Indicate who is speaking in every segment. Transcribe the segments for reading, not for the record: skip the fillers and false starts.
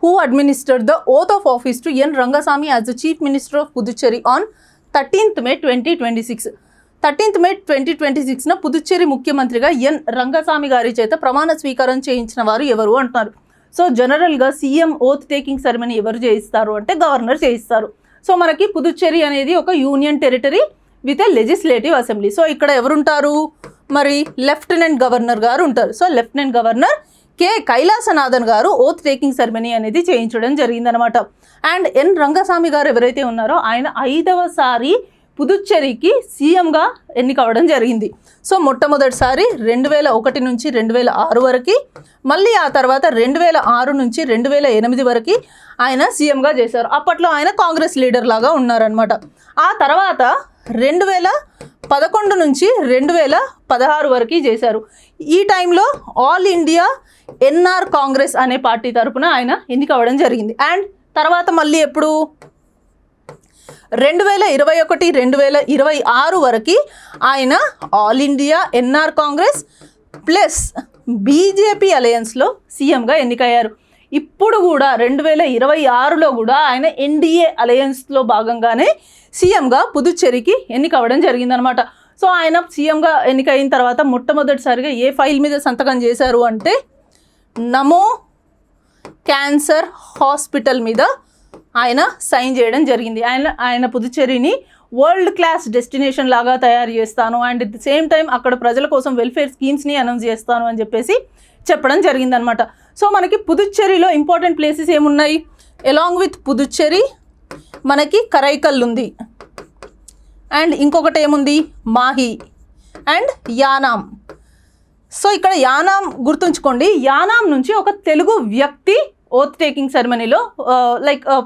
Speaker 1: who administered the oath of office to N. Rangasamy as the Chief Minister of Puducherry on 13th May 2026. 13th May 2026న Puducherry ముఖ్యమంత్రిగా ఎన్ రంగస్వామి గారి చేత ప్రమాణ స్వీకారం చేయించిన వారు ఎవరు అంటున్నారు. సో జనరల్గా సీఎం ఓత్ టేకింగ్ సెరమనీ ఎవరు చేయిస్తారు అంటే గవర్నర్ చేయిస్తారు. సో మనకి పుదుచ్చేరి అనేది ఒక union territory with a legislative assembly. So ఇక్కడ ఎవరుంటారు, మరి లెఫ్టినెంట్ గవర్నర్ గారు ఉంటారు. So lieutenant governor K Kailasanathan గారు ఓత్ టేకింగ్ సెరమనీ అనేది చేయించడం జరిగిందనమాట. అండ్ ఎన్ రంగస్వామి గారు ఎవరైతే ఉన్నారో ఆయన 5వసారి పుదుచ్చేరికి సీఎంగా ఎన్నికవడం జరిగింది. సో మొట్టమొదటిసారి 2001 నుంచి 2006 వరకు, మళ్ళీ ఆ తర్వాత 2006 నుంచి 2008 వరకు ఆయన సీఎంగా చేశారు. అప్పట్లో ఆయన కాంగ్రెస్ లీడర్ లాగా ఉన్నారనమాట. ఆ తర్వాత 2011 నుంచి 2016 వరకు చేశారు. ఈ టైంలో ఆల్ ఇండియా ఎన్ఆర్ కాంగ్రెస్ అనే పార్టీ తరపున ఆయన ఎన్నికవడం జరిగింది. అండ్ తర్వాత మళ్ళీ ఎప్పుడు 2021 2026 వరకు ఆయన ఆల్ ఇండియా ఎన్ఆర్ కాంగ్రెస్ ప్లస్ బీజేపీ అలయన్స్లో సీఎంగా ఎన్నికయ్యారు. ఇప్పుడు కూడా 2026లో కూడా ఆయన ఎన్డీఏ అలయన్స్లో భాగంగానే సీఎంగా పుదుచ్చేరికి ఎన్నికవడం జరిగిందనమాట. సో ఆయన సీఎంగా ఎన్నికైన తర్వాత మొట్టమొదటిసారిగా ఏ ఫైల్ మీద సంతకం చేశారు అంటే నమో క్యాన్సర్ హాస్పిటల్ మీద ఆయన సైన్ చేయడం జరిగింది. ఆయన పుదుచ్చేరిని వరల్డ్ క్లాస్ డెస్టినేషన్ లాగా తయారు చేస్తాను and at the same time అక్కడ ప్రజల కోసం వెల్ఫేర్ స్కీమ్స్ని అనౌన్స్ చేస్తాను అని చెప్పేసి చెప్పడం జరిగిందనమాట. సో మనకి పుదుచ్చేరిలో ఇంపార్టెంట్ ప్లేసెస్ ఏమున్నాయి, అలాంగ్ విత్ పుదుచ్చేరి మనకి కరైకల్ ఉంది, అండ్ ఇంకొకటి ఏముంది మాహి అండ్ యానాం. సో ఇక్కడ యానాం గుర్తుంచుకోండి, యానాం నుంచి ఒక తెలుగు వ్యక్తి ఓత్ టేకింగ్ సెరమనీలో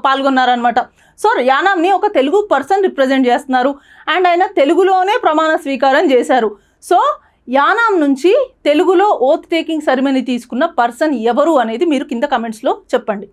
Speaker 1: పాల్గొన్నారనమాట. సో యానాంని ఒక తెలుగు పర్సన్ రిప్రజెంట్ చేస్తున్నారు అండ్ ఆయన తెలుగులోనే ప్రమాణ స్వీకారం చేశారు. సో యానాం నుంచి తెలుగులో ఓత్ టేకింగ్ సెరమనీ తీసుకున్న పర్సన్ ఎవరు అనేది మీరు కింద కమెంట్స్లో చెప్పండి.